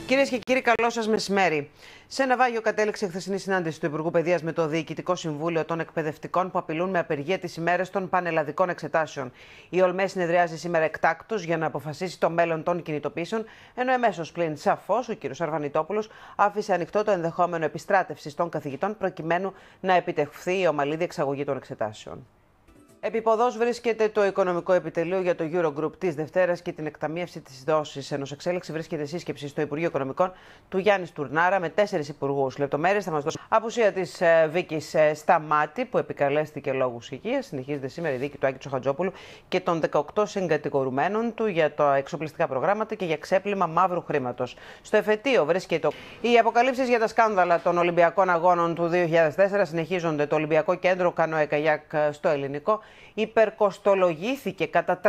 Κυρίες και κύριοι, καλό σας μεσημέρι. Σε ναυάγιο κατέληξε η χθεσινή συνάντηση του Υπουργού Παιδείας με το Διοικητικό Συμβούλιο των Εκπαιδευτικών που απειλούν με απεργία τις ημέρες των πανελλαδικών εξετάσεων. Η ΟΛΜΕ συνεδριάζει σήμερα εκτάκτως για να αποφασίσει το μέλλον των κινητοποιήσεων, ενώ εμέσως πλην σαφώς ο κ. Αρβανιτόπουλος άφησε ανοιχτό το ενδεχόμενο επιστράτευσης των καθηγητών προκειμένου να επιτευχθεί η ομαλή διεξαγωγή των εξετάσεων. Επιποδός βρίσκεται το Οικονομικό Επιτελείο για το Eurogroup της Δευτέρας και την εκταμείευση της δόσης. Ενώ σε εξέλιξη βρίσκεται σύσκεψη στο Υπουργείο Οικονομικών του Γιάννη Τουρνάρα με 4 υπουργούς. Λεπτομέρειες θα μας δώσει απουσία της Βίκης Σταμάτη, που επικαλέστηκε λόγους υγείας. Συνεχίζεται σήμερα η δίκη του Άκη Τσοχατζόπουλου και των 18 συγκατηγορουμένων του για τα εξοπλιστικά προγράμματα και για ξέπλυμα μαύρου χρήματος. Στο εφετείο βρίσκεται οι αποκαλύψεις για τα σκάνδαλα των Ολυμπιακών Αγώνων του 2004 συνεχίζονται. Το Ολυμπιακό Κέντρο Κανόε Καγιάκ στο Ελληνικό υπερκοστολογήθηκε κατά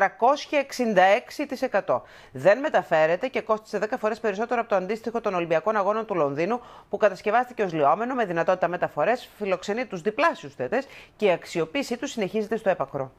366%. Δεν μεταφέρεται και κόστισε 10 φορές περισσότερο από το αντίστοιχο των Ολυμπιακών Αγώνων του Λονδίνου, που κατασκευάστηκε ως λιόμενο με δυνατότητα μεταφορές, φιλοξενεί τους διπλάσιους θέτες και η αξιοποίησή του συνεχίζεται στο έπακρο.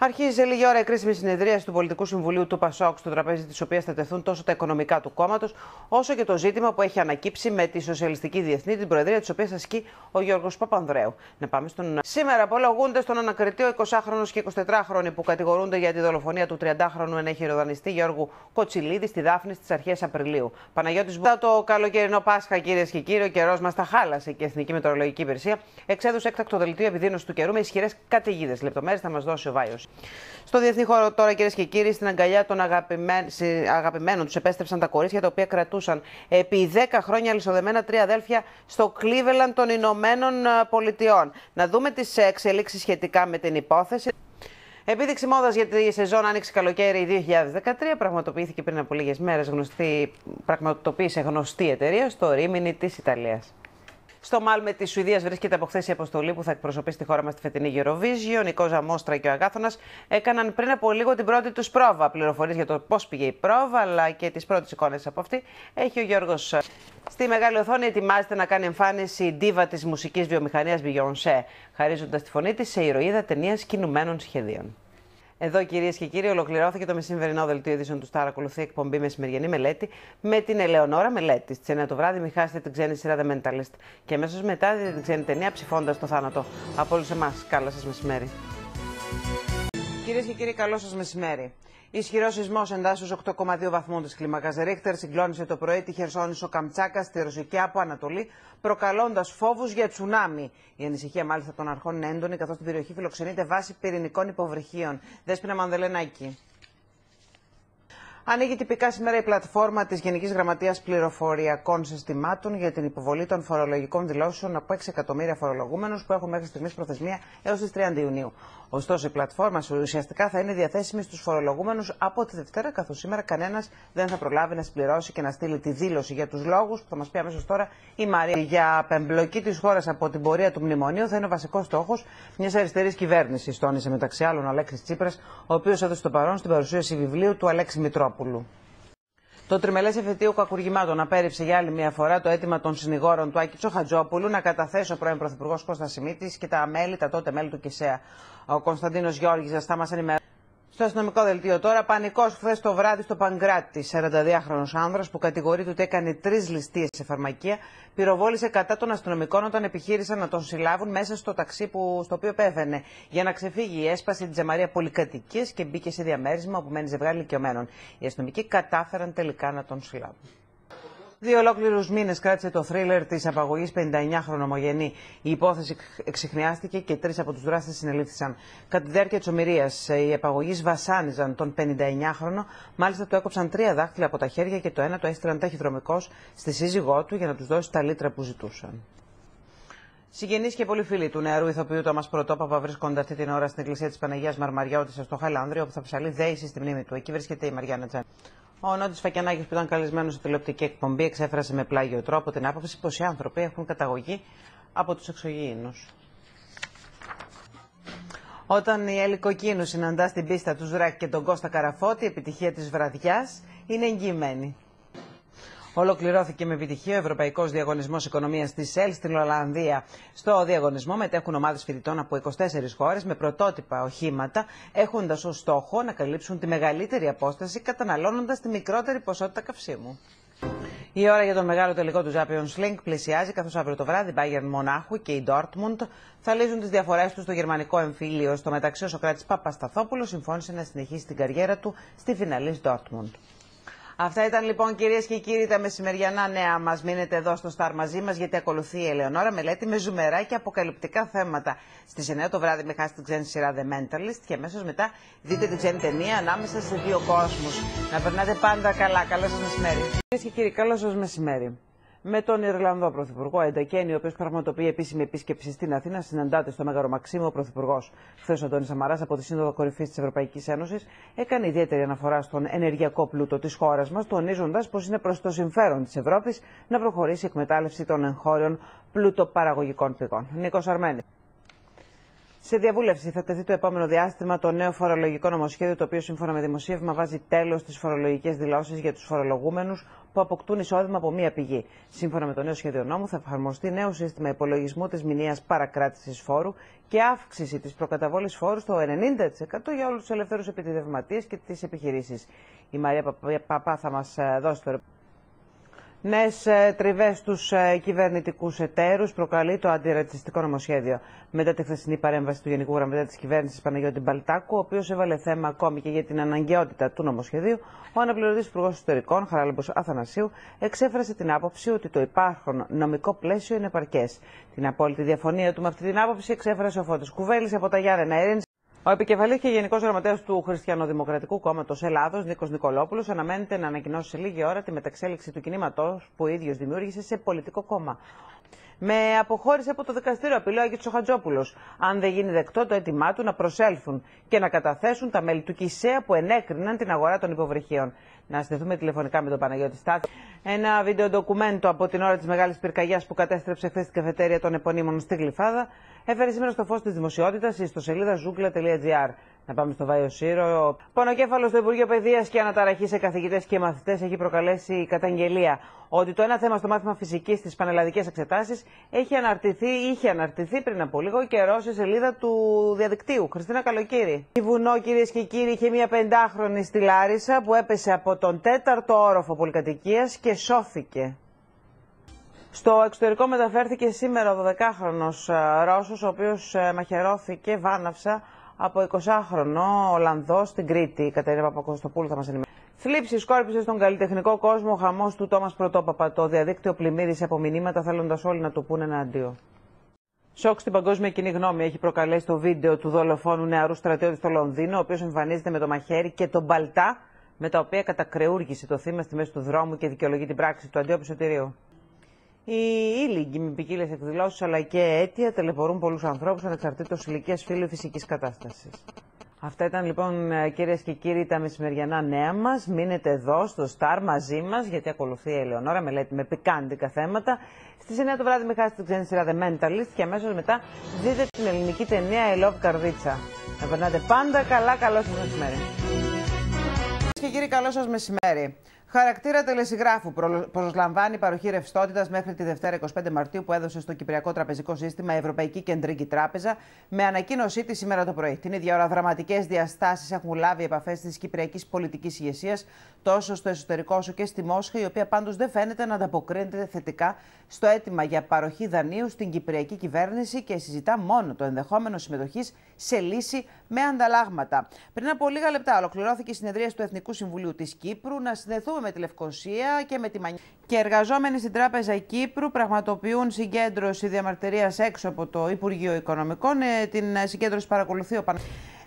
Αρχίζει σε λίγη ώρα η κρίσιμη συνεδρίαση του Πολιτικού Συμβουλίου του ΠΑΣΟΚ, στο τραπέζι της οποίας θα τεθούν τόσο τα οικονομικά του κόμματος, όσο και το ζήτημα που έχει ανακύψει με τη Σοσιαλιστική Διεθνή, την προεδρία της οποίας ασκεί ο Γιώργος Παπανδρέου. Να πάμε στον. Σήμερα απολογούνται στον ανακριτή ο 20χρονος και 24χρονοι που κατηγορούνται για τη δολοφονία του 30χρονου ενέχειρο δανειστή Γιώργου Κοτσιλίδη στη Δάφνη στις αρχές Απριλίου. Παναγιώτης Μπούτα, το καλοκαιρινό Πάσχα, κυρίες και κύριοι, ο καιρός μας τα χάλασε και η Εθνική Μετεωρολογική Υπηρεσία εξέδωσε έκτακτο δελτίο επιδείνωσης του καιρού με ισχυρές καταιγίδες. Λεπτομέρειες θα μας δώσει ο Βάιος. Στο διεθνή χώρο τώρα, κυρίες και κύριοι, στην αγκαλιά των αγαπημένων τους επέστρεψαν τα κορίτσια τα οποία κρατούσαν επί 10 χρόνια αλυσοδεμένα 3 αδέλφια στο Cleveland των Ηνωμένων Πολιτειών. Να δούμε τις εξελίξεις σχετικά με την υπόθεση. Επίδειξη μόδας για τη σεζόν Άνοιξη-Καλοκαίρι 2013 πραγματοποιήθηκε πριν από λίγες μέρες. Πραγματοποίησε γνωστή εταιρεία στο Ρίμινι της Ιταλίας. Στο Μάλμε της Σουηδίας βρίσκεται από χθες η αποστολή που θα εκπροσωπήσει τη χώρα μας στη φετινή Eurovision. Ο Νικό Ζαμόστρα και ο Αγάθωνας έκαναν πριν από λίγο την πρώτη τους πρόβα. Πληροφορίες για το πώς πήγε η πρόβα, αλλά και τις πρώτες εικόνες από αυτή έχει ο Γιώργος. Στη μεγάλη οθόνη ετοιμάζεται να κάνει εμφάνιση η ντίβα της μουσικής βιομηχανίας Beyoncé, χαρίζοντας τη φωνή της σε ηρωίδα ταινίας κινουμένων σχεδίων. Εδώ, κυρίες και κύριοι, ολοκληρώθηκε το μεσημερινό δελτίο ειδήσεων του Σταρ. Ακολουθεί εκπομπή Μεσημεριανή Μελέτη με την Ελεονόρα Μελέτη. Στις 9 το βράδυ, μην χάσετε την ξένη σειρά The Mentalist. Και αμέσως μετά δείτε την ξένη ταινία Ψηφώντας το θάνατο. Από όλους εμάς, καλό σας μεσημέρι. Κυρίες και κύριοι, καλό σας μεσημέρι. Ισχυρός σεισμός εντάσσεως 8,2 βαθμών της κλίμακας Ρίχτερ συγκλώνησε το πρωί τη Χερσόνησο Καμτσάκα στη ρωσική Άπο Ανατολή, προκαλώντας φόβους για τσουνάμι. Η ανησυχία μάλιστα των αρχών είναι έντονη, καθώς την περιοχή φιλοξενείται βάση πυρηνικών υποβρυχίων. Δέσποινα Μανδελενάκη. Ανοίγει τυπικά σήμερα η πλατφόρμα της Γενικής Γραμματείας Πληροφοριακών Συστημάτων για την υποβολή των φορολογικών δηλώσεων από 6 εκατομμύρια φορολογούμενους που έχουν μέχρι στιγμής προθεσμία έως τις 30 Ιουνίου. Ωστόσο, η πλατφόρμα ουσιαστικά θα είναι διαθέσιμη στους φορολογούμενους από τη Δευτέρα, καθώς σήμερα κανένας δεν θα προλάβει να συμπληρώσει και να στείλει τη δήλωση για τους λόγους που θα μας πει αμέσως τώρα η Μαρία. Για απεμπλοκή της χώρας από την πορεία του μνημονίου θα είναι ο βασικός στόχος μιας αριστερής κυβέρνησης, τόνισε μεταξύ άλλων ο Αλέξης Τσίπρας, ο οποίος έδωσε το παρόν στην παρουσίαση βιβλίου του Αλέξη Μητρόπουλου. Το τριμελές εφετείο κακουργημάτων απέρριψε για άλλη μια φορά το αίτημα των συνηγόρων του Άκη Τσοχατζόπουλου να καταθέσει ο πρώην Πρωθυπουργός Κώστας Σιμίτης και τα τότε μέλη του ΚΙΣΕΑ. Ο Κωνσταντίνος Γιώργης θα μας ενημερώσει. Στο αστυνομικό δελτίο τώρα, πανικός χθες το βράδυ στο Παγκράτη. 42χρονος άνδρας που κατηγορείται ότι έκανε 3 ληστείες σε φαρμακεία πυροβόλησε κατά των αστυνομικών όταν επιχείρησαν να τον συλλάβουν μέσα στο ταξί στο οποίο πέθανε. Για να ξεφύγει, έσπασε τη τζαμαρία πολυκατοικίες και μπήκε σε διαμέρισμα όπου μένει ζευγάρι ηλικιωμένων. Οι αστυνομικοί κατάφεραν τελικά να τον συλλάβουν. 2 ολόκληρους μήνες κράτησε το θρίλερ της απαγωγής 59χρονου ομογενή. Η υπόθεση εξιχνιάστηκε και 3 από τους δράστες συνελήφθησαν. Κατά τη διάρκεια της ομηρίας, οι απαγωγείς βασάνιζαν τον 59χρονο, μάλιστα του έκοψαν 3 δάχτυλα από τα χέρια και το ένα το έστειλαν ταχυδρομικός στη σύζυγό του για να τους δώσει τα λίτρα που ζητούσαν. Συγγενείς και πολλοί φίλοι του νεαρού ηθοποιού Τόμας Πρωτόπαπα βρίσκονται αυτή την ώρα στην εκκλησία της Παναγίας Μαρμαριώτισσας στο Χαλάνδριο, όπου θα ψαλεί δέηση στη μνήμη του. Εκεί βρίσκεται η Μαριάννα Τζάνη. Ο Νότης Φακιανάκης, που ήταν καλεσμένος στη τηλεοπτική εκπομπή, εξέφρασε με πλάγιο τρόπο την άποψη πως οι άνθρωποι έχουν καταγωγή από τους εξωγήινους. Όταν η Έλλη Κοκκίνου συναντά στην πίστα του Ρακ και τον Κώστα Καραφώτη, η επιτυχία της βραδιάς είναι εγγυημένη. Ολοκληρώθηκε με επιτυχία ο Ευρωπαϊκός Διαγωνισμός Οικονομίας της ΕΛ στην Ολλανδία. Στο διαγωνισμό μετέχουν ομάδες φοιτητών από 24 χώρες με πρωτότυπα οχήματα, έχοντας ως στόχο να καλύψουν τη μεγαλύτερη απόσταση καταναλώνοντας τη μικρότερη ποσότητα καυσίμου. Η ώρα για τον μεγάλο τελικό του Champions League πλησιάζει, καθώς αύριο το βράδυ η Bayern Μονάχου και η Dortmund θα λύσουν τις διαφορές τους στο γερμανικό εμφύλιο. Στο μεταξύ, ο Σωκράτης Παπασταθόπουλος συμφώνησε να συνεχίσει την καριέρα του στη φιναλής Dortmund. Αυτά ήταν λοιπόν, κυρίες και κύριοι, τα μεσημεριανά νέα μας. Μείνετε εδώ στο Star μαζί μας, γιατί ακολουθεί η Ελεονόρα Μελέτη με ζουμερά και αποκαλυπτικά θέματα. Στις 9 το βράδυ με χάσει την ξένη σειρά The Mentalist και αμέσως μετά δείτε την ξένη ταινία Ανάμεσα σε δύο κόσμους. Να περνάτε πάντα καλά. Καλό σας μεσημέρι. Κυρίες και κύριοι, καλό σας μεσημέρι. Με τον Ιρλανδό Πρωθυπουργό Εντακένη, ο οποίος πραγματοποιεί επίσημη επίσκεψη στην Αθήνα, συναντάται στο Μέγαρο Μαξίμου ο Πρωθυπουργός. Χθες ο Αντώνης Σαμαράς από τη Σύνοδο Κορυφής της Ευρωπαϊκής Ένωσης έκανε ιδιαίτερη αναφορά στον ενεργειακό πλούτο της χώρας μας, τονίζοντας πως είναι προς το συμφέρον της Ευρώπης να προχωρήσει η εκμετάλλευση των εγχώριων πλούτοπαραγωγικών πηγών. Νίκος Αρμένης. Σε διαβούλευση θα τεθεί το επόμενο διάστημα το νέο φορολογικό νομοσχέδιο, το οποίο σύμφωνα με δημοσίευμα βάζει τέλος στις φορολογικές δηλώσεις για τους φορολογούμενους που αποκτούν εισόδημα από μία πηγή. Σύμφωνα με το νέο σχέδιο νόμου, θα εφαρμοστεί νέο σύστημα υπολογισμού της μηνιαίας παρακράτησης φόρου και αύξηση της προκαταβόλης φόρου στο 90% για όλους τους ελευθέρους επιτιδευματίες και τις επιχειρήσεις. Η Μαρία Παπά θα μας δώσει το νέες τριβές στους κυβερνητικούς εταίρους προκαλεί το αντιρατσιστικό νομοσχέδιο. Μετά τη χθεσινή παρέμβαση του Γενικού Γραμματέα της Κυβέρνησης Παναγιώτη Μπαλτάκου, ο οποίος έβαλε θέμα ακόμη και για την αναγκαιότητα του νομοσχεδίου, ο αναπληρωτής Υπουργός Εσωτερικών, Χαράλαμπος Αθανασίου, εξέφρασε την άποψη ότι το υπάρχον νομικό πλαίσιο είναι επαρκές. Την απόλυτη διαφωνία του με αυτή την άποψη εξέφρασε ο Φώτης Κουβέλης από τα Γιάννενα. Ο επικεφαλής και γενικός γραμματέας του Χριστιανοδημοκρατικού Κόμματος Ελλάδος, Νίκος Νικολόπουλος, αναμένεται να ανακοινώσει σε λίγη ώρα τη μεταξέλιξη του κινήματος που ο ίδιος δημιούργησε σε πολιτικό κόμμα. Με αποχώρηση από το δικαστήριο απειλεί ο Άγιος Τσοχατζόπουλος, αν δεν γίνει δεκτό το αίτημά του να προσέλθουν και να καταθέσουν τα μέλη του ΚΙΣΕΑ που ενέκριναν την αγορά των υποβρυχίων. Να συνδεθούμε τηλεφωνικά με τον Παναγιώτη Στάθη. Ένα βίντεο ντοκουμέντο από την ώρα της μεγάλης πυρκαγιάς που κατέστρεψε χθες την καφετέρια των επωνύμων στη Γλυφάδα έφερε σήμερα στο φως της δημοσιότητας η ιστοσελίδα zoogla.gr. Να πάμε στο Βάιο Σύρο. Πονοκέφαλο στο Υπουργείο Παιδείας και αναταραχή σε καθηγητές και μαθητές έχει προκαλέσει η καταγγελία ότι το ένα θέμα στο μάθημα φυσικής στις πανελλαδικές εξετάσεις είχε αναρτηθεί πριν από λίγο καιρό σε σελίδα του διαδικτύου. Χριστίνα Καλοκύρη. Η Βουνό, κυρίες και κύριοι, είχε μια 5χρονη στη Λάρισα που έπεσε από τον 4ο όροφο πολυκατοικίας και σώθηκε. Στο εξωτερικό μεταφέρθηκε σήμερα ο 12χρονος Ρώσος, ο οποίος μαχαιρώθηκε βάναυσα από 20χρονο Ολλανδό στην Κρήτη. Η Κατερίνα Παπακοστοπούλου θα μας ενημερώσει. Θλίψη σκόρπισε στον καλλιτεχνικό κόσμο ο χαμός του Τόμας Πρωτόπαπα. Το διαδίκτυο πλημμύρισε από μηνύματα θέλοντας όλοι να του πούνε ένα αντίο. Σοκ στην παγκόσμια κοινή γνώμη έχει προκαλέσει το βίντεο του δολοφόνου νεαρού στρατιώτη στο Λονδίνο, ο οποίος εμφανίζεται με το μαχαίρι και τον παλτά με τα οποία κατακρεούργησε το θύμα στη μέση του δρόμου και δικαιολογεί την πράξη του Αντιόπη Σωτηρίου. Οι ήλιγκοι με ποικίλες εκδηλώσεις αλλά και αίτια τελεπορούν πολλούς ανθρώπους ανεξαρτήτως ηλικίας, φύλου ή φυσικής κατάστασης. Αυτά ήταν λοιπόν, κυρίες και κύριοι, τα μεσημεριανά νέα μας. Μείνετε εδώ στο Star μαζί μας, γιατί ακολουθεί η Ελεονόρα Μελέτη με πικάντικα θέματα. Στις 9 το βράδυ με χάσει την ξένη σειρά The Mentalist και αμέσως μετά δείτε την ελληνική ταινία I Love Καρδίτσα. Να περνάτε πάντα καλά, καλό σας μεσημέρι. Κυρίες και κύριοι, καλό σας μεσημέρι. Χαρακτήρα τελεσυγράφου προσλαμβάνει παροχή ρευστότητας μέχρι τη Δευτέρα 25 Μαρτίου που έδωσε στο Κυπριακό Τραπεζικό Σύστημα η Ευρωπαϊκή Κεντρική Τράπεζα με ανακοίνωσή της σήμερα το πρωί. Την ίδια ώρα, δραματικές διαστάσεις έχουν λάβει επαφές της κυπριακής πολιτικής ηγεσίας τόσο στο εσωτερικό όσο και στη Μόσχα, η οποία πάντως δεν φαίνεται να ανταποκρίνεται θετικά στο αίτημα για παροχή δανείου στην κυπριακή κυβέρνηση και συζητά μόνο το ενδεχόμενο συμμετοχής σε λύση με ανταλλάγματα. Πριν από λίγα λεπτά ολοκληρώθηκε η συνεδρίαση του Εθνικού Συμβουλίου της Κύπρου. Να συνδεθούμε με τη Λευκοσία και με τη Μανιά. Και εργαζόμενοι στην Τράπεζα Κύπρου πραγματοποιούν συγκέντρωση διαμαρτυρίας έξω από το Υπουργείο Οικονομικών. Την συγκέντρωση παρακολουθεί ο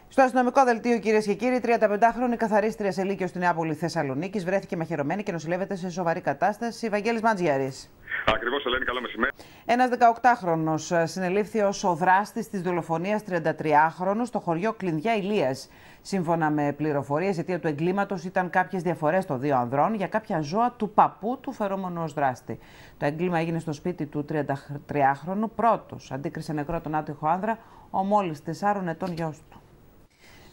Στο αστυνομικό δελτίο, κυρίες και κύριοι, 35χρονη καθαρίστρια σε Λύκειο στη Νεάπολη Θεσσαλονίκης βρέθηκε μαχαιρωμένη και νοσηλεύεται σε σοβαρή κατάσταση. Βαγγέλης Μαντζιάρης. Ακριβώς, Ελένη, καλό μεσημέρι. Ένας 18χρονος συνελήφθη ως ο δράστης της δολοφονίας 33χρονου στο χωριό Κλινδιά Ηλίας. Σύμφωνα με πληροφορίες, αιτία του εγκλήματος ήταν κάποιες διαφορές των δύο ανδρών για κάποια ζώα του παππού του φερόμενου ως δράστη. Το έγκλημα έγινε στο σπίτι του 33χρονου. Πρώτος αντίκρισε νεκρό τον άτυχο άνδρα, ο μόλις 4 ετών γιος του.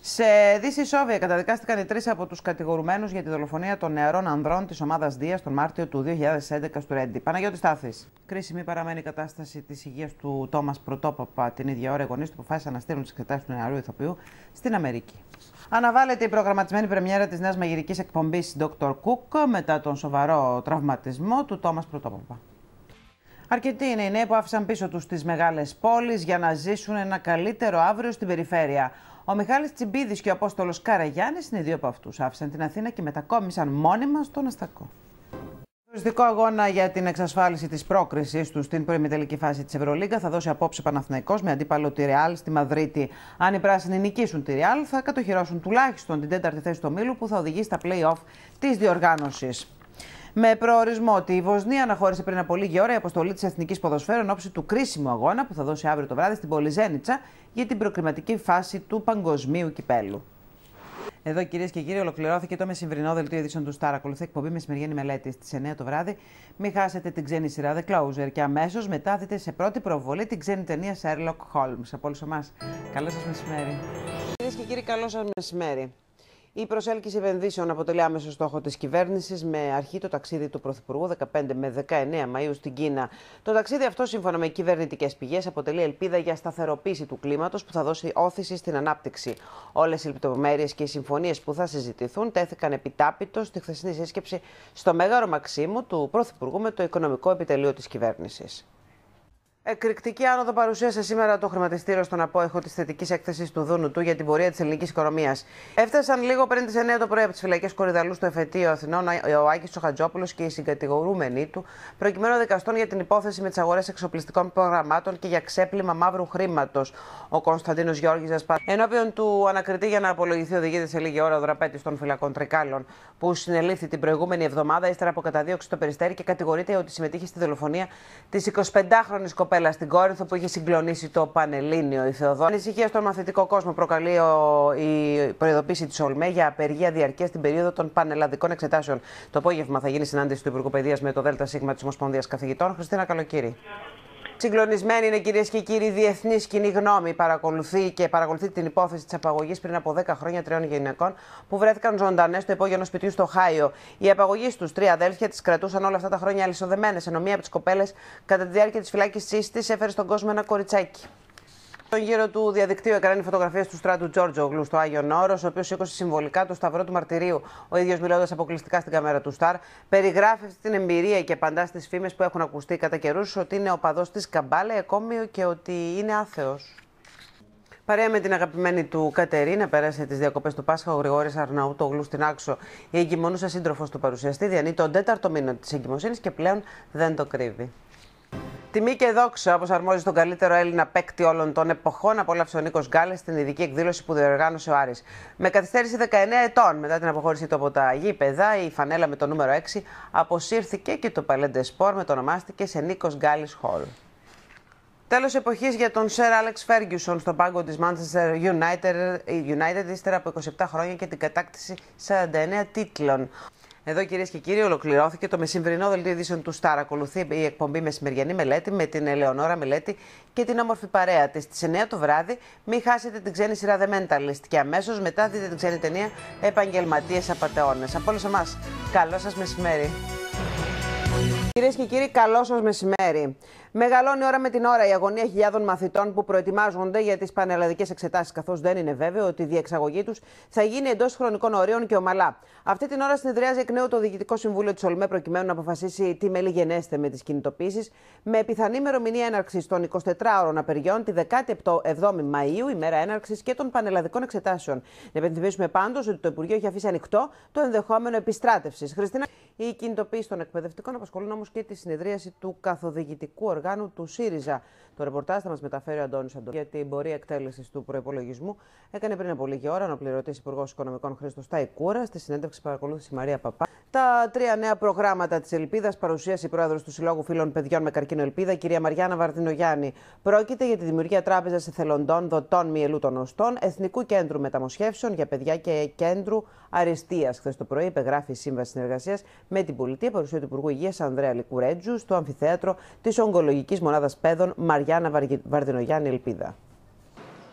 Σε Δύση Σόβια καταδικάστηκαν οι 3 από τους κατηγορουμένους για τη δολοφονία των νεαρών ανδρών της ομάδας Δίας τον Μάρτιο του 2011 στο Ρέντι. Παναγιώτη Στάθης. Κρίσιμη παραμένει η κατάσταση της υγείας του Τόμας Πρωτόπαπα. Την ίδια ώρα οι γονείς του αποφάσισαν να στείλουν τις εξετάσεις του νεαρού ηθοποιού στην Αμερική. Αναβάλλεται η προγραμματισμένη πρεμιέρα της νέας μαγειρικής εκπομπής Dr. Cook μετά τον σοβαρό τραυματισμό του Τόμας Πρωτόπαπα. Αρκετοί είναι οι νέοι που άφησαν πίσω τους τις μεγάλες πόλεις για να ζήσουν ένα καλύτερο αύριο στην περιφέρεια. Ο Μιχάλης Τσιμπίδης και ο Απόστολος Καραγιάννης είναι 2 από αυτούς. Άφησαν την Αθήνα και μετακόμισαν μόνιμα στον Αστακό. Τουριστικό αγώνα για την εξασφάλιση της πρόκρισης του στην προημιτελική φάση της Ευρωλίγκα θα δώσει απόψε Παναθηναϊκός με αντίπαλο τη Ρεάλ στη Μαδρίτη. Αν οι πράσινοι νικήσουν τη Ρεάλ, θα κατοχυρώσουν τουλάχιστον την 4η θέση του ομίλου που θα οδηγήσει στα play-off της διοργάνωσης. Με προορισμό ότι η Βοσνία αναχώρησε πριν από λίγη ώρα η αποστολή της Εθνικής Ποδοσφαίρου εν ώψη του κρίσιμου αγώνα που θα δώσει αύριο το βράδυ στην Πολυζένιτσα για την προκριματική φάση του Παγκοσμίου Κυπέλλου. Εδώ, κυρίες και κύριοι, ολοκληρώθηκε το μεσημβρινό δελτίο ειδήσεων του Star. Ακολουθεί εκπομπή μεσημεριανή μελέτη στις 9 το βράδυ. Μην χάσετε την ξένη σειρά The Closer και αμέσως μετά δείτε σε πρώτη προβολή την ξένη ταινία Sherlock Holmes. Από όλους εμάς, καλό σας μεσημέρι. Κυρίες και κύριοι, καλό σας μεσημέρι. Η προσέλκυση επενδύσεων αποτελεί άμεσο στόχο της κυβέρνησης, με αρχή το ταξίδι του Πρωθυπουργού 15 με 19 Μαΐου στην Κίνα. Το ταξίδι αυτό, σύμφωνα με κυβερνητικές πηγές, αποτελεί ελπίδα για σταθεροποίηση του κλίματος που θα δώσει όθηση στην ανάπτυξη. Όλες οι λεπτομέρειες και οι συμφωνίες που θα συζητηθούν τέθηκαν επιτάπητος στη χθεσινή σύσκεψη στο Μέγαρο Μαξίμου του Πρωθυπουργού με το Οικονομικό Επιτελείο της κυβέρνησης. Εκρηκτική άνοδο παρουσίασε σήμερα το χρηματιστήριο στον απόϊχο της θετικής έκθεσης του Δούνου του για την πορεία της ελληνικής οικονομίας. Έφτασαν λίγο πριν τις 9 το πρωί από τις φυλακές Κορυδαλού στο Εφετείο Αθηνών ο Άκης Τσοχατζόπουλος και οι συγκατηγορούμενοι του, προκειμένου να δικαστούν για την υπόθεση με τις αγορές εξοπλιστικών προγραμμάτων και για ξέπλυμα μαύρου χρήματος. Ο Κωνσταντίνος Γιώργης Ζασπά, ενώπιον του ανακριτή για να απολογηθεί, οδηγείται σε λίγη ώρα ο δραπέτης των φυλακών Τρικάλων, που συνελήφθη την προηγούμενη εβδομάδα ύστερα από καταδίωξη στο Περιστέρι και κατηγορείται ότι συμμετείχε στη δολοφονία της 25χρονης κοπέλας στην Κόρινθο που είχε συγκλονίσει το Πανελλήνιο. Η Θεοδόρα. Ανησυχία στον μαθητικό κόσμο προκαλεί η προειδοποίηση της ΟΛΜΕ για απεργία διαρκεία στην περίοδο των πανελλαδικών εξετάσεων. Το απόγευμα θα γίνει συνάντηση του Υπουργού Παιδείας με το ΔΣ της Ομοσπονδίας Καθηγητών. Χριστίνα Καλοκύρη. Συγκλονισμένη είναι, κυρίες και κύριοι, η διεθνής κοινή γνώμη. Παρακολουθεί την υπόθεση της απαγωγής πριν από 10 χρόνια 3 γυναικών που βρέθηκαν ζωντανές στο υπόγειο σπιτιού στο Οχάιο. Η απαγωγή τους, 3 αδέλφια, τις κρατούσαν όλα αυτά τα χρόνια αλυσοδεμένες, ενώ μία από τις κοπέλες κατά τη διάρκεια της φυλάκισής της έφερε στον κόσμο ένα κοριτσάκι. Στον γύρο του διαδικτύου έκαναν φωτογραφίες του Στράτου Τζόρτζογλου στο Άγιον Όρος, ο οποίος σήκωσε συμβολικά το σταυρό του μαρτυρίου. Ο ίδιος, μιλώντας αποκλειστικά στην κάμερα του Σταρ, περιγράφει αυτή την εμπειρία και απαντά στις φήμες που έχουν ακουστεί κατά καιρούς ότι είναι οπαδός της Καμπάλα, ακόμη και ότι είναι άθεος. Παρέα με την αγαπημένη του Κατερίνα, πέρασε τις διακοπές του Πάσχα ο Γρηγόρης Αρναούτογλου στην Άξο. Η εγκυμονούσα σύντροφος του παρουσιαστή διανύει τον 4ο μήνα της εγκυμοσύνης και πλέον δεν το κρύβει. Τιμή και δόξα, όπως αρμόζει στον καλύτερο Έλληνα παίκτη όλων των εποχών, απόλαυσε ο Νίκος Γκάλες στην ειδική εκδήλωση που διοργάνωσε ο Άρης. Με καθυστέρηση 19 ετών μετά την αποχώρησή του από τα γήπεδα, η φανέλα με το νούμερο 6 αποσύρθηκε και το Παλέντε Σπορ μετονομάστηκε σε Νίκος Γκάλης Hall. Τέλος εποχής για τον Σερ Άλεξ Φέργκιουσον στον πάγκο της Manchester United ύστερα από 27 χρόνια και την κατάκτηση 49 τίτλων. Εδώ, κυρίες και κύριοι, ολοκληρώθηκε το μεσημβρινό δελτίο ειδήσεων του Star. Ακολουθεί η εκπομπή Μεσημεριανή Μελέτη με την Ελεονόρα Μελέτη και την όμορφη παρέα της. Στις 9 το βράδυ, μην χάσετε την ξένη σειρά The Mentalist και αμέσως μετά δείτε την ξένη ταινία Επαγγελματίες Απατεώνες. Από όλους εμάς, καλό σας μεσημέρι. Κυρίες και κύριοι, καλό σας μεσημέρι. Μεγαλώνει ώρα με την ώρα η αγωνία χιλιάδων μαθητών που προετοιμάζονται για τις πανελλαδικές εξετάσεις, καθώς δεν είναι βέβαιο ότι η διεξαγωγή τους θα γίνει εντός χρονικών ορίων και ομαλά. Αυτή την ώρα συνεδριάζει εκ νέου το Διοικητικό Συμβούλιο της ΟΛΜΕ προκειμένου να αποφασίσει τι μέλη γενέστε με τις κινητοποίησεις, με πιθανή ημερομηνία έναρξης των 24ωρων απεργιών τη 17η Μαΐου, ημέρα έναρξης και των πανελλαδικών εξετάσεων. Να υπενθυμίσουμε πάντως ότι το Υπουργείο έχει αφήσει ανοιχτό το ενδεχόμενο επιστράτευσης. Χριστίνα, οι κινητοποίησεις των εκπαιδευτικών απασχολούν όμως και τη συνεδρίαση του καθοδιοικητικού οργάνου του ΣΥΡΙΖΑ. Το ρεπορτάζ θα μας μεταφέρει ο Αντώνης Αντώνης. Για την πορεία εκτέλεσης του προϋπολογισμού έκανε πριν από λίγη ώρα ο αναπληρωτής Υπουργός Οικονομικών Χρήστος Σταϊκούρα. Στη συνέντευξη παρακολούθησε η Μαρία Παπά. Τα 3 νέα προγράμματα της Ελπίδας παρουσίασε η πρόεδρος του Συλλόγου Φίλων Παιδιών με Καρκίνο Ελπίδα, κυρία Μαριάννα Βαρδινογιάννη. Πρόκειται για τη δημιουργία τράπεζας εθελοντών δοτών μυελού των οστών, Εθνικού Κέντρου Μεταμοσχεύσεων για παιδιά και Κέντρου Αριστείας. Χθες το πρωί υπεγράφει η σύμβαση συνεργασίας με την πολιτεία, παρουσία του Υπουργού Υγείας Ανδρέα Λικουρέτζου στο αμφιθέατρο της Ογκολογικής Μονάδας Παιδών Μαριάννα Βαρδινογιάννη Ελπίδα.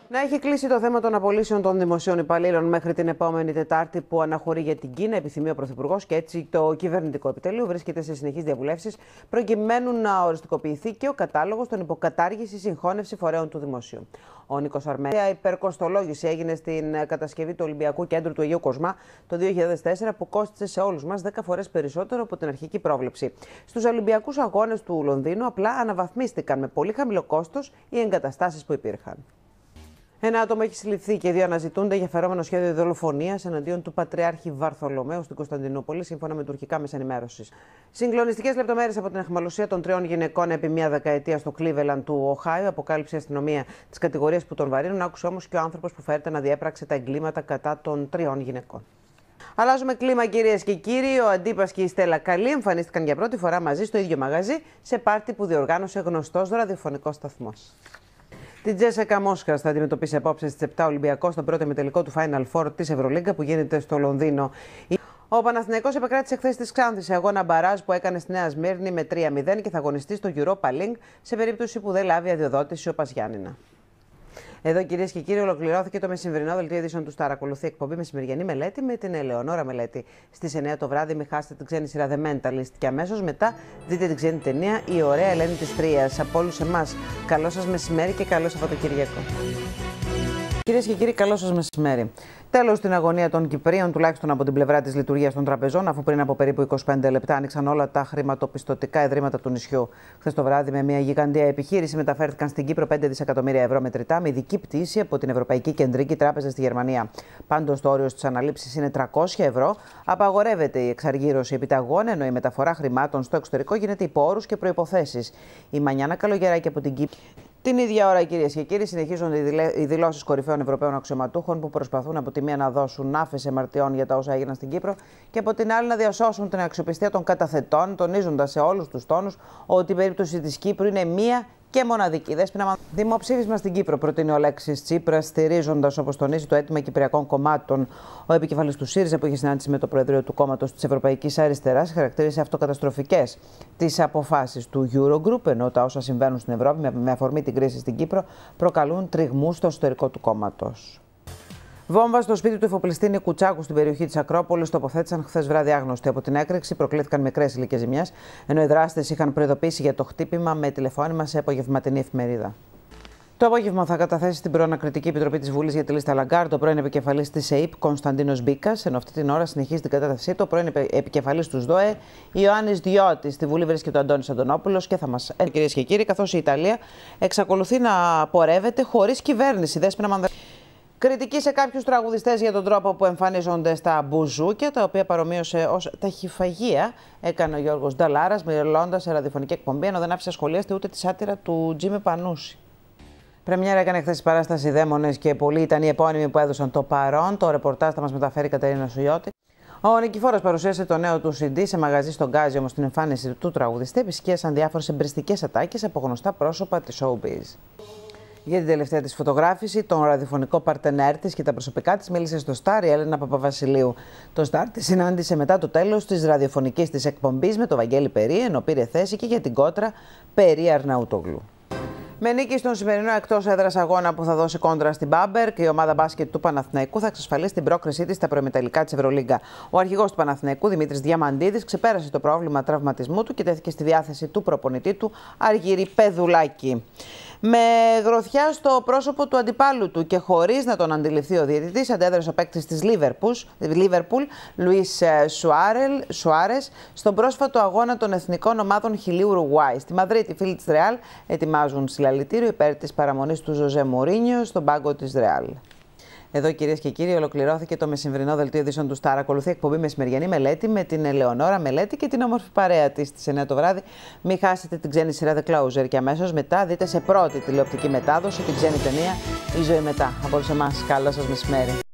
Να έχει κλείσει το θέμα των απολύσεων των δημοσίων υπαλλήλων μέχρι την επόμενη Τετάρτη που αναχωρεί για την Κίνα, επιθυμεί ο Πρωθυπουργός, και έτσι το κυβερνητικό επιτελείο βρίσκεται σε συνεχείς διαβουλεύσεις προκειμένου να οριστικοποιηθεί και ο κατάλογος των υποκατάργηση συγχώνευση φορέων του δημοσίου. Ο Νίκος Αρμένα, υπερκοστολόγηση έγινε στην κατασκευή του Ολυμπιακού Κέντρου του Αγίου Κοσμά το 2004, που κόστισε σε όλους μας 10 φορές περισσότερο από την αρχική πρόβλεψη. Στους Ολυμπιακούς Αγώνες του Λονδίνου απλά αναβαθμίστηκαν με πολύ χαμηλό κόστος οι εγκαταστάσεις που υπήρχαν. Ένα άτομο έχει συλληφθεί και 2 αναζητούνται για φερόμενο σχέδιο δολοφονίας εναντίον του Πατριάρχη Βαρθολομαίου στην Κωνσταντινούπολη, σύμφωνα με τουρκικά μέσα ενημέρωσης. Συγκλονιστικές λεπτομέρειες από την αιχμαλωσία των 3 γυναικών επί μία δεκαετία στο Cleveland του Οχάιο. Αποκάλυψε η αστυνομία τις κατηγορίες που τον βαρύνουν. Άκουσε όμως και ο άνθρωπος που φέρεται να διέπραξε τα εγκλήματα κατά των 3 γυναικών. Αλλάζουμε κλίμα, κυρίες και κύριοι. Ο Αντίπας και η Στέλλα Καλή εμφανίστηκαν για πρώτη φορά μαζί στο ίδιο μαγαζί σε πάρτι που διοργάνωσε γνωστός ραδιοφωνικός σταθμός. Την Τζέσικα Μόσχας θα αντιμετωπίσει απόψε στις 7 Ολυμπιακός στον πρώτο ημιτελικό του Final Four της Ευρωλίγκα που γίνεται στο Λονδίνο. Ο Παναθηναϊκός επεκράτησε χθες της Ξάνθης σε αγώνα μπαράζ που έκανε στη Νέα Σμύρνη με 3-0 και θα αγωνιστεί στο Europa League σε περίπτωση που δεν λάβει αδειοδότηση ο Πας-Γιάννηνα. Εδώ, κυρίες και κύριοι, ολοκληρώθηκε το μεσημβρινό δελτίο ειδήσεων του Σταρ. Ακολουθεί εκπομπή Μεσημεριανή Μελέτη με την Ελεονόρα Μελέτη. Στις 9 το βράδυ, μην χάσετε την ξένη σειρά The Mentalist. Και αμέσως μετά δείτε την ξένη ταινία Η Ωραία Ελένη της Τρίας. Από όλους εμάς, καλό σας μεσημέρι και καλό Σαββατοκύριακο. Κυρίες και κύριοι, καλό σας μεσημέρι. Τέλος στην αγωνία των Κυπρίων, τουλάχιστον από την πλευρά της λειτουργίας των τραπεζών, αφού πριν από περίπου 25 λεπτά άνοιξαν όλα τα χρηματοπιστωτικά ιδρύματα του νησιού. Χθες το βράδυ, με μια γιγαντία επιχείρηση, μεταφέρθηκαν στην Κύπρο 5 δισεκατομμύρια ευρώ μετρητά με ειδική πτήση από την Ευρωπαϊκή Κεντρική Τράπεζα στη Γερμανία. Πάντως, το όριο στις αναλήψεις είναι 300 ευρώ. Απαγορεύεται η εξαργύρωση επιταγών, ενώ η μεταφορά χρημάτων στο εξωτερικό γίνεται υπό όρους και προϋποθέσεις. Η Μανιάνα Καλογεράκη από την Κύπρο. Την ίδια ώρα, κυρίες και κύριοι, συνεχίζονται οι δηλώσεις κορυφαίων Ευρωπαίων αξιωματούχων που προσπαθούν από τη μία να δώσουν άφεση αμαρτιών για τα όσα έγιναν στην Κύπρο και από την άλλη να διασώσουν την αξιοπιστία των καταθετών, τονίζοντας σε όλους τους τόνους ότι η περίπτωση της Κύπρου είναι μία και μοναδική. Δημοψήφισμα στην Κύπρο προτείνει ο Αλέξης Τσίπρας, στηρίζοντας, όπως τονίζει, το αίτημα κυπριακών κομμάτων. Ο επικεφαλής του ΣΥΡΙΖΑ, που είχε συνάντηση με το Προεδρείο του κόμματος της Ευρωπαϊκής Αριστεράς, χαρακτήρισε αυτοκαταστροφικές τις αποφάσεις του Eurogroup, ενώ τα όσα συμβαίνουν στην Ευρώπη με αφορμή την κρίση στην Κύπρο προκαλούν τριγμούς στο εσωτερικό του κόμματος. Βόμβα στο σπίτι του εφοπλιστή Κουτσάκου στην περιοχή της Ακρόπολης τοποθέτησαν χθες βράδυ άγνωστοι. Από την έκρηξη προκλήθηκαν μικρές ηλικές ζημιές, ενώ οι δράστες είχαν προειδοποιήσει για το χτύπημα με τηλεφώνημα σε απογευματινή εφημερίδα. Το απόγευμα θα καταθέσει στην Προανακριτική Επιτροπή της Βουλής για τη λίστα Λαγκάρντ ο πρώην επικεφαλής της ΕΕΠ Κωνσταντίνος Μπίκας, ενώ αυτή την ώρα συνεχίζει την κατάθεσή του ο πρώην επικεφαλής του ΣΔΟΕ Ιωάννης Διώτης. Στη Βουλή βρίσκεται ο Αντώνης Αντωνόπουλος και θα μας έρθει, κυρίες και κύριοι, καθώς η Ιταλία εξακολουθεί να πορεύεται χωρίς κυβέρνηση. Κριτική σε κάποιους τραγουδιστές για τον τρόπο που εμφανίζονται στα μπουζούκια, τα οποία παρομοίωσε ως ταχυφαγία, έκανε ο Γιώργος Νταλάρας, μιλώντας σε ραδιοφωνική εκπομπή, ενώ δεν άφησε σχολίαστη ούτε τη σάτυρα του Τζίμι Πανούση. Πρεμιέρα έκανε χθες η παράσταση Δαίμονες και πολλοί ήταν οι επώνυμοι που έδωσαν το παρόν. Το ρεπορτάζ θα μας μεταφέρει η Κατερίνα Σουγιώτη. Ο Νικηφόρος παρουσίασε το νέο του CD σε μαγαζί στον Γκάζι, όμως την εμφάνιση του τραγουδιστή επισκίασαν διάφορες εμπριστικές ατάκες από γνωστά πρόσωπα της showbiz. Για την τελευταία της φωτογράφηση, τον ραδιοφωνικό παρτενέρ της και τα προσωπικά της μίλησε στο Σταρ η Έλενα Παπαβασιλείου. Το Σταρ τη συνάντησε μετά το τέλος της ραδιοφωνικής της εκπομπής με τον Βαγγέλη Περί, ενώ πήρε θέση και για την κόντρα Περί Αρναούτογλου. Με νίκη στον σημερινό εκτός έδρας αγώνα που θα δώσει κόντρα στην Μπάμπερ και η ομάδα μπάσκετ του Παναθηναϊκού θα εξασφαλίσει την πρόκρισή της στα προημιτελικά της Ευρωλίγκα. Ο αρχηγός του Παναθηναϊκού, Δημήτρης Διαμαντίδης, ξεπέρασε το πρόβλημα τραυματισμού του και τέθηκε στη διάθεση του προπονητή του, Αργύρη Πεδουλάκη. Με γροθιά στο πρόσωπο του αντιπάλου του και χωρίς να τον αντιληφθεί ο διαιτητής, αντέδρασε ο παίκτης της Λίβερπουλ, Λουίς Σουάρες, στον πρόσφατο αγώνα των εθνικών ομάδων Χιλίου Ουρουγουάη. Στη Μαδρίτη, οι φίλοι της Ρεάλ ετοιμάζουν συλλαλητήριο υπέρ της παραμονής του Ζωζέ Μουρίνιο στον πάγκο της Ρεάλ. Εδώ, κυρίες και κύριοι, ολοκληρώθηκε το μεσημβρινό δελτίο ειδήσεων του Σταρ. Ακολουθεί εκπομπή Μεσημεριανή Μελέτη με την Ελεονόρα Μελέτη και την όμορφη παρέα της στις 9 το βράδυ. Μην χάσετε την ξένη σειρά The Closer και αμέσως μετά δείτε σε πρώτη τηλεοπτική μετάδοση την ξένη ταινία Η Ζωή Μετά. Από όλους εμάς, καλό σας μεσημέρι.